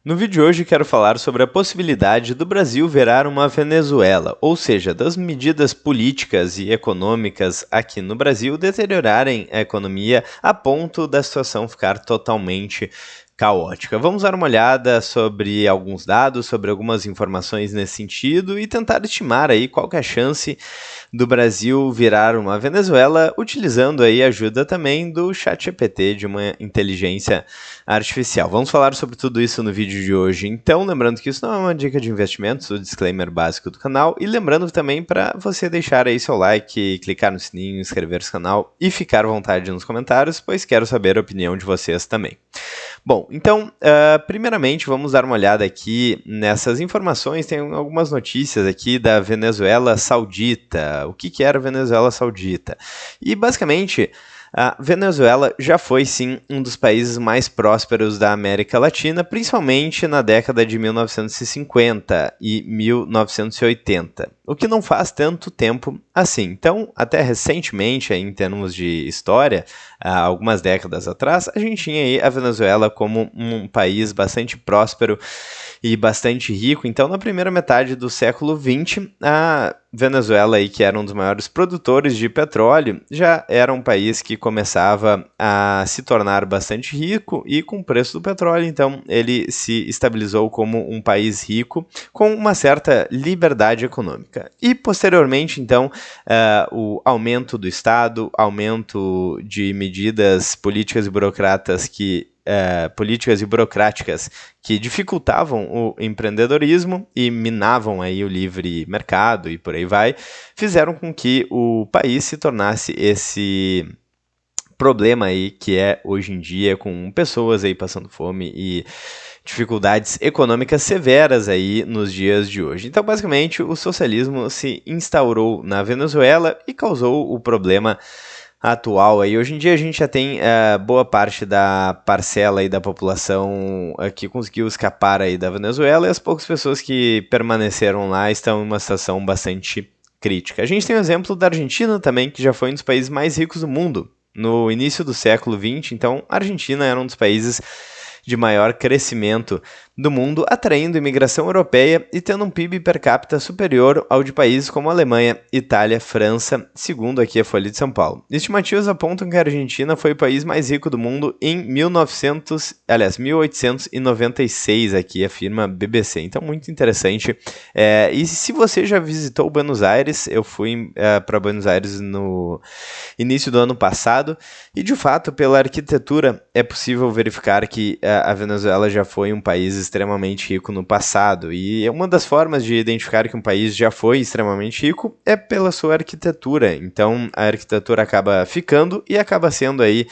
No vídeo de hoje quero falar sobre a possibilidade do Brasil virar uma Venezuela, ou seja, das medidas políticas e econômicas aqui no Brasil deteriorarem a economia a ponto da situação ficar totalmente caótica. Vamos dar uma olhada sobre alguns dados, sobre algumas informações nesse sentido e tentar estimar aí qual que é a chance do Brasil virar uma Venezuela, utilizando aí a ajuda também do ChatGPT, de uma inteligência artificial. Vamos falar sobre tudo isso no vídeo de hoje. Então, lembrando que isso não é uma dica de investimentos, o disclaimer básico do canal, e lembrando também para você deixar aí seu like, clicar no sininho, inscrever-se no canal e ficar à vontade nos comentários, pois quero saber a opinião de vocês também. Bom, então, primeiramente vamos dar uma olhada aqui nessas informações. Tem algumas notícias aqui da Venezuela Saudita. O que era a Venezuela Saudita? E basicamente, a Venezuela já foi sim um dos países mais prósperos da América Latina, principalmente na década de 1950 e 1980, o que não faz tanto tempo assim. Então, até recentemente, em termos de história, algumas décadas atrás, a gente tinha aí a Venezuela como um país bastante próspero e bastante rico. Então, na primeira metade do século XX, a Venezuela, aí, que era um dos maiores produtores de petróleo, já era um país que começava a se tornar bastante rico e com o preço do petróleo, então ele se estabilizou como um país rico com uma certa liberdade econômica. E posteriormente, então, o aumento do Estado, aumento de medidas políticas e burocráticas que dificultavam o empreendedorismo e minavam aí o livre mercado e por aí vai, fizeram com que o país se tornasse esse problema aí que é hoje em dia, com pessoas aí passando fome e dificuldades econômicas severas aí nos dias de hoje. Então, basicamente, o socialismo se instaurou na Venezuela e causou o problema atual aí. Hoje em dia a gente já tem boa parte da parcela aí da população que conseguiu escapar aí da Venezuela e as poucas pessoas que permaneceram lá estão em uma situação bastante crítica. A gente tem o exemplo da Argentina também, que já foi um dos países mais ricos do mundo no início do século XX. Então, a Argentina era um dos países de maior crescimento do mundo, atraindo imigração europeia e tendo um PIB per capita superior ao de países como Alemanha, Itália, França, segundo aqui a Folha de São Paulo. Estimativas apontam que a Argentina foi o país mais rico do mundo em 1896, aqui afirma a BBC. Então, muito interessante. E se você já visitou Buenos Aires, eu fui para Buenos Aires no início do ano passado, e de fato, pela arquitetura, é possível verificar que a Venezuela já foi um país extremamente rico no passado, e uma das formas de identificar que um país já foi extremamente rico é pela sua arquitetura. Então a arquitetura acaba ficando e acaba sendo aí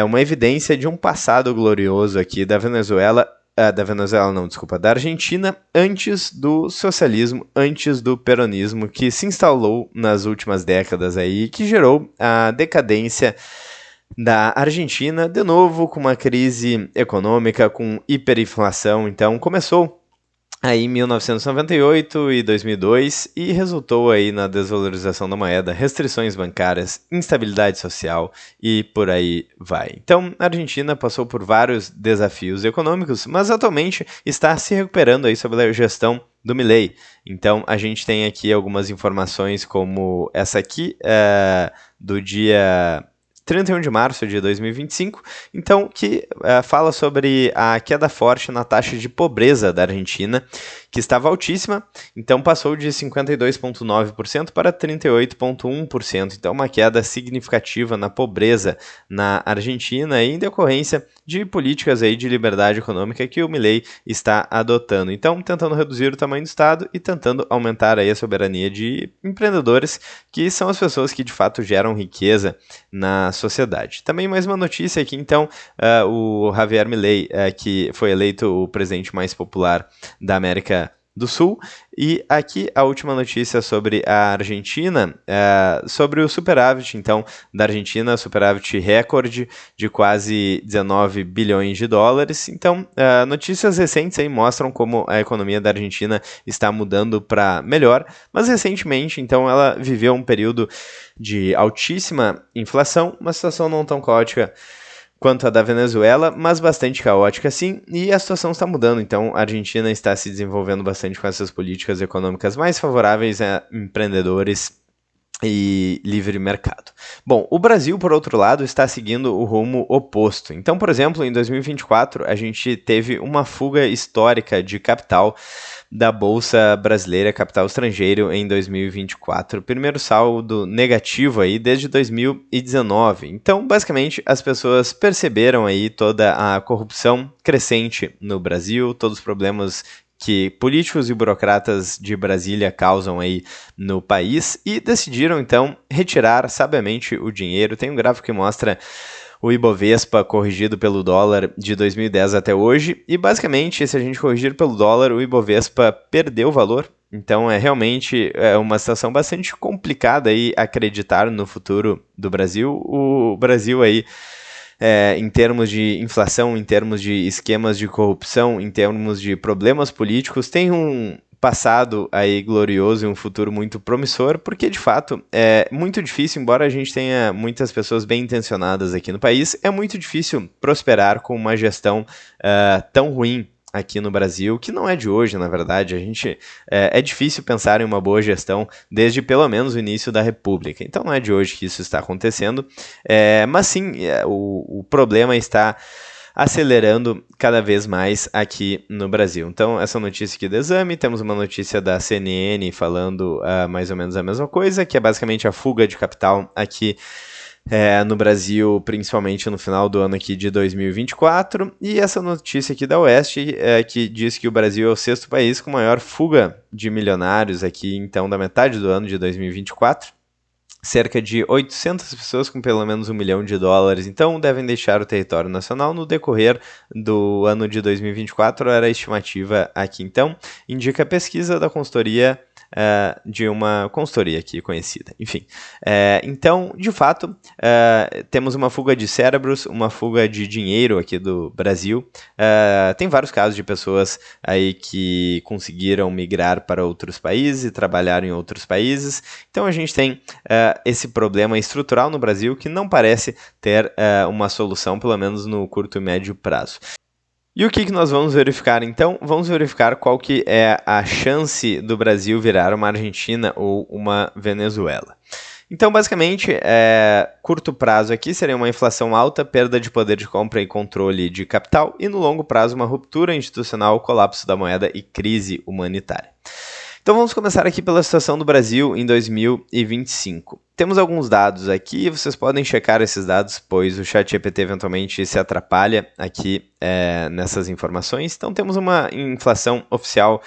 uma evidência de um passado glorioso aqui da Venezuela, da Argentina, antes do socialismo, antes do peronismo, que se instalou nas últimas décadas aí, que gerou a decadência da Argentina, de novo com uma crise econômica, com hiperinflação. Então começou aí em 1998 e 2002 e resultou aí na desvalorização da moeda, restrições bancárias, instabilidade social e por aí vai. Então a Argentina passou por vários desafios econômicos, mas atualmente está se recuperando aí sob a gestão do Milei. Então a gente tem aqui algumas informações como essa aqui, do dia 31 de março de 2025, então, que fala sobre a queda forte na taxa de pobreza da Argentina, que estava altíssima, então passou de 52,9% para 38,1%, então uma queda significativa na pobreza na Argentina em decorrência de políticas aí de liberdade econômica que o Milei está adotando. Então, tentando reduzir o tamanho do Estado e tentando aumentar aí a soberania de empreendedores, que são as pessoas que de fato geram riqueza na sociedade. Também mais uma notícia aqui, então, o Javier Milei, que foi eleito o presidente mais popular da América do Sul. E aqui a última notícia sobre a Argentina, sobre o superávit, então, da Argentina, superávit recorde de quase 19 bilhões de dólares. Então, notícias recentes aí mostram como a economia da Argentina está mudando para melhor, mas recentemente, então, ela viveu um período de altíssima inflação, uma situação não tão caótica quanto a da Venezuela, mas bastante caótica sim, e a situação está mudando, então a Argentina está se desenvolvendo bastante com essas políticas econômicas mais favoráveis a empreendedores e livre mercado. Bom, o Brasil, por outro lado, está seguindo o rumo oposto. Então, por exemplo, em 2024, a gente teve uma fuga histórica de capital da Bolsa Brasileira, capital estrangeiro, em 2024. Primeiro saldo negativo aí desde 2019. Então, basicamente, as pessoas perceberam aí toda a corrupção crescente no Brasil, todos os problemas que políticos e burocratas de Brasília causam aí no país e decidiram então retirar sabiamente o dinheiro. Tem um gráfico que mostra o Ibovespa corrigido pelo dólar de 2010 até hoje e basicamente, se a gente corrigir pelo dólar, o Ibovespa perdeu valor. Então é realmente uma situação bastante complicada aí acreditar no futuro do Brasil. O Brasil aí em termos de inflação, em termos de esquemas de corrupção, em termos de problemas políticos, tem um passado aí glorioso e um futuro muito promissor, porque de fato é muito difícil, embora a gente tenha muitas pessoas bem intencionadas aqui no país, é muito difícil prosperar com uma gestão tão ruim aqui no Brasil, que não é de hoje, na verdade. A gente é difícil pensar em uma boa gestão desde pelo menos o início da República. Então não é de hoje que isso está acontecendo, mas sim, o problema está acelerando cada vez mais aqui no Brasil. Então, essa notícia aqui do Exame, temos uma notícia da CNN falando mais ou menos a mesma coisa, que é basicamente a fuga de capital aqui no Brasil, principalmente no final do ano aqui de 2024, e essa notícia aqui da Oeste que diz que o Brasil é o sexto país com maior fuga de milionários aqui, então, da metade do ano de 2024. Cerca de 800 pessoas com pelo menos $1 milhão, então devem deixar o território nacional no decorrer do ano de 2024, era a estimativa aqui. Então, indica a pesquisa da consultoria de uma consultoria aqui conhecida. Enfim, então, de fato, temos uma fuga de cérebros, uma fuga de dinheiro aqui do Brasil. Tem vários casos de pessoas aí que conseguiram migrar para outros países e trabalhar em outros países. Então, a gente tem esse problema estrutural no Brasil que não parece ter uma solução, pelo menos no curto e médio prazo. E o que nós vamos verificar então? Vamos verificar qual que é a chance do Brasil virar uma Argentina ou uma Venezuela. Então, basicamente, curto prazo aqui seria uma inflação alta, perda de poder de compra e controle de capital, e no longo prazo uma ruptura institucional, colapso da moeda e crise humanitária. Então vamos começar aqui pela situação do Brasil em 2025. Temos alguns dados aqui, vocês podem checar esses dados, pois o ChatGPT eventualmente se atrapalha aqui nessas informações. Então temos uma inflação oficial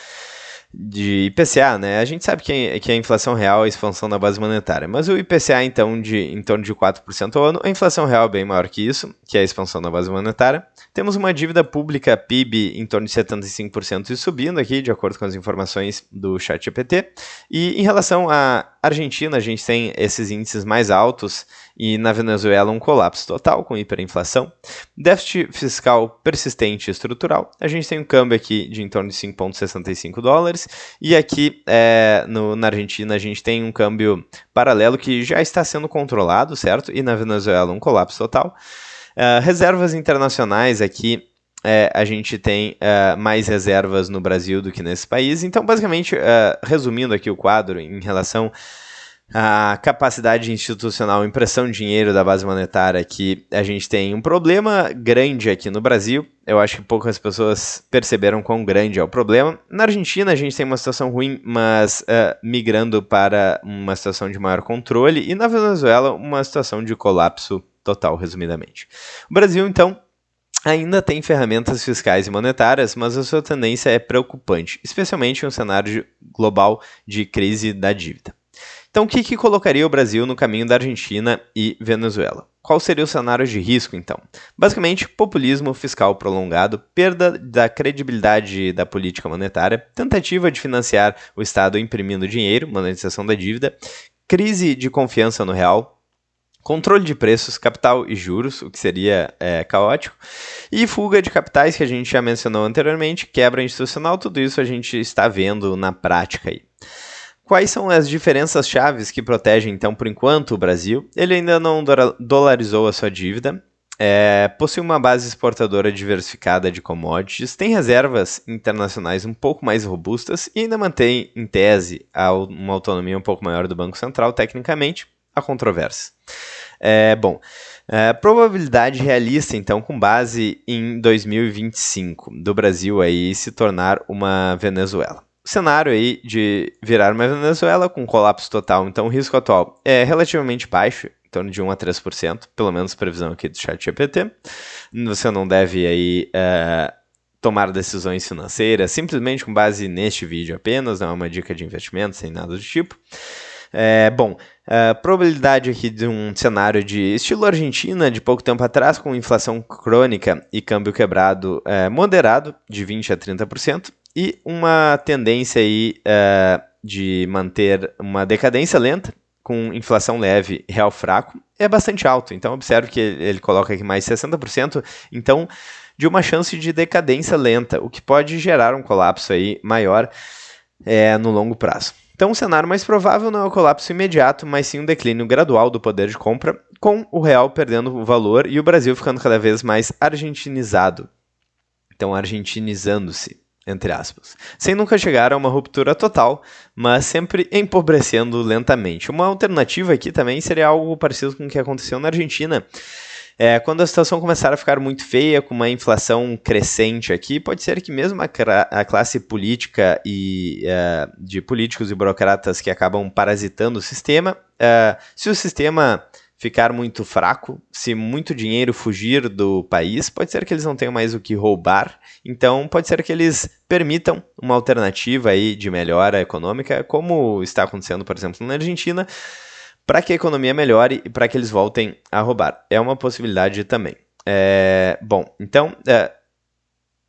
de IPCA, né? A gente sabe que a inflação real é a expansão da base monetária, mas o IPCA, então, em torno de 4% ao ano, a inflação real é bem maior que isso, que é a expansão da base monetária. Temos uma dívida pública PIB em torno de 75% e subindo aqui, de acordo com as informações do ChatGPT. E em relação à Argentina, a gente tem esses índices mais altos e na Venezuela um colapso total com hiperinflação. Déficit fiscal persistente e estrutural. A gente tem um câmbio aqui de em torno de $5,65 e aqui na Argentina a gente tem um câmbio paralelo que já está sendo controlado, certo? E na Venezuela um colapso total. Reservas internacionais aqui, a gente tem mais reservas no Brasil do que nesse país. Então, basicamente, resumindo aqui o quadro em relação à capacidade institucional, impressão de dinheiro da base monetária, que a gente tem um problema grande aqui no Brasil. Eu acho que poucas pessoas perceberam quão grande é o problema. Na Argentina, a gente tem uma situação ruim, mas migrando para uma situação de maior controle. E na Venezuela, uma situação de colapso total, resumidamente. O Brasil, então, ainda tem ferramentas fiscais e monetárias, mas a sua tendência é preocupante, especialmente em um cenário global de crise da dívida. Então, o que colocaria o Brasil no caminho da Argentina e Venezuela? Qual seria o cenário de risco, então? Basicamente, populismo fiscal prolongado, perda da credibilidade da política monetária, tentativa de financiar o Estado imprimindo dinheiro, monetização da dívida, crise de confiança no real, controle de preços, capital e juros, o que seria caótico, e fuga de capitais, que a gente já mencionou anteriormente, quebra institucional, tudo isso a gente está vendo na prática aí. Quais são as diferenças chaves que protegem, então, por enquanto, o Brasil? Ele ainda não dolarizou a sua dívida, Possui uma base exportadora diversificada de commodities, tem reservas internacionais um pouco mais robustas e ainda mantém, em tese, uma autonomia um pouco maior do Banco Central, tecnicamente, há controvérsia. Probabilidade realista, então, com base em 2025, do Brasil aí se tornar uma Venezuela. O cenário aí de virar uma Venezuela com colapso total, então o risco atual é relativamente baixo, em torno de 1 a 3%, pelo menos previsão aqui do ChatGPT. Você não deve aí tomar decisões financeiras simplesmente com base neste vídeo apenas, não é uma dica de investimento, sem nada do tipo. Probabilidade aqui de um cenário de estilo Argentina, de pouco tempo atrás, com inflação crônica e câmbio quebrado moderado, de 20% a 30%, e uma tendência aí de manter uma decadência lenta, com inflação leve, real fraco, é bastante alto. Então, observe que ele coloca aqui mais 60%, então, de uma chance de decadência lenta, o que pode gerar um colapso aí maior no longo prazo. Então, o cenário mais provável não é o colapso imediato, mas sim um declínio gradual do poder de compra, com o real perdendo o valor e o Brasil ficando cada vez mais argentinizado. Então, argentinizando-se, entre aspas. Sem nunca chegar a uma ruptura total, mas sempre empobrecendo lentamente. Uma alternativa aqui também seria algo parecido com o que aconteceu na Argentina. Quando a situação começar a ficar muito feia, com uma inflação crescente aqui, pode ser que mesmo a classe política e de políticos e burocratas que acabam parasitando o sistema, se o sistema ficar muito fraco, se muito dinheiro fugir do país, pode ser que eles não tenham mais o que roubar, então pode ser que eles permitam uma alternativa aí de melhora econômica, como está acontecendo, por exemplo, na Argentina, para que a economia melhore e para que eles voltem a roubar. É uma possibilidade também. Então,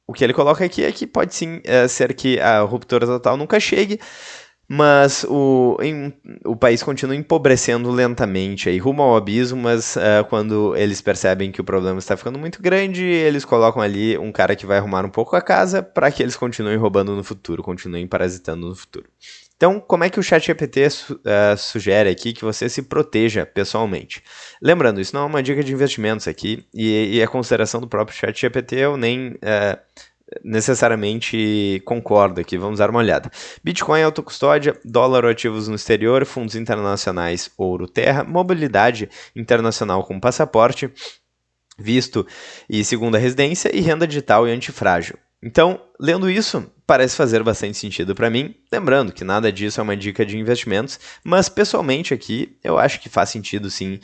o que ele coloca aqui é que pode sim ser que a ruptura total nunca chegue, mas o país continua empobrecendo lentamente, aí, rumo ao abismo, mas quando eles percebem que o problema está ficando muito grande, eles colocam ali um cara que vai arrumar um pouco a casa para que eles continuem roubando no futuro, continuem parasitando no futuro. Então, como é que o ChatGPT sugere aqui que você se proteja pessoalmente? Lembrando, isso não é uma dica de investimentos aqui, e a consideração do próprio ChatGPT eu nem necessariamente concordo aqui, vamos dar uma olhada. Bitcoin, autocustódia, dólar ou ativos no exterior, fundos internacionais, ouro, terra, mobilidade internacional com passaporte, visto e segunda residência, e renda digital e antifrágil. Então, lendo isso, parece fazer bastante sentido para mim, lembrando que nada disso é uma dica de investimentos, mas pessoalmente aqui eu acho que faz sentido sim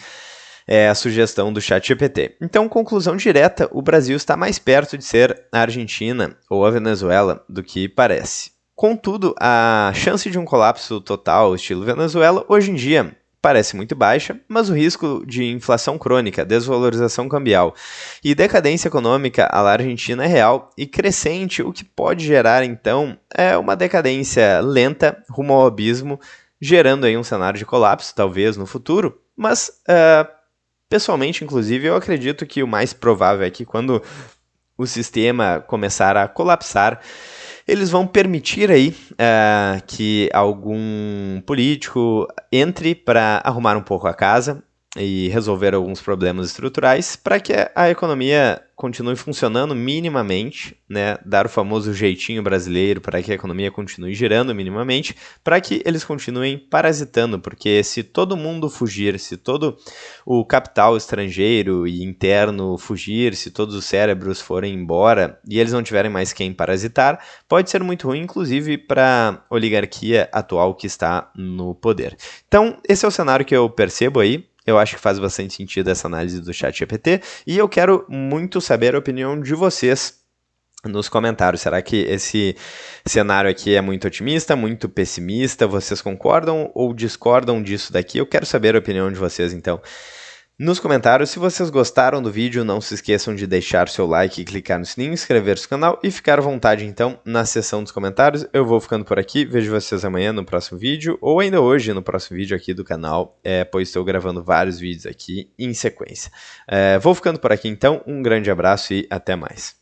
a sugestão do ChatGPT. Então, conclusão direta, o Brasil está mais perto de ser a Argentina ou a Venezuela do que parece. Contudo, a chance de um colapso total estilo Venezuela hoje em dia parece muito baixa, mas o risco de inflação crônica, desvalorização cambial e decadência econômica à la Argentina é real e crescente, o que pode gerar então uma decadência lenta rumo ao abismo, gerando aí um cenário de colapso, talvez no futuro, mas pessoalmente, inclusive, eu acredito que o mais provável é que quando o sistema começar a colapsar, eles vão permitir aí que algum político entre para arrumar um pouco a casa e resolver alguns problemas estruturais para que a economia continue funcionando minimamente, né? Dar o famoso jeitinho brasileiro para que a economia continue girando minimamente, para que eles continuem parasitando, porque se todo mundo fugir, se todo o capital estrangeiro e interno fugir, se todos os cérebros forem embora e eles não tiverem mais quem parasitar, pode ser muito ruim, inclusive para a oligarquia atual que está no poder. Então, esse é o cenário que eu percebo aí. Eu acho que faz bastante sentido essa análise do ChatGPT e eu quero muito saber a opinião de vocês nos comentários. Será que esse cenário aqui é muito otimista, muito pessimista? Vocês concordam ou discordam disso daqui? Eu quero saber a opinião de vocês, então, nos comentários. Se vocês gostaram do vídeo, não se esqueçam de deixar seu like e clicar no sininho, inscrever-se no canal e ficar à vontade, então, na seção dos comentários. Eu vou ficando por aqui, vejo vocês amanhã no próximo vídeo, ou ainda hoje no próximo vídeo aqui do canal, pois estou gravando vários vídeos aqui em sequência. Vou ficando por aqui, então, um grande abraço e até mais.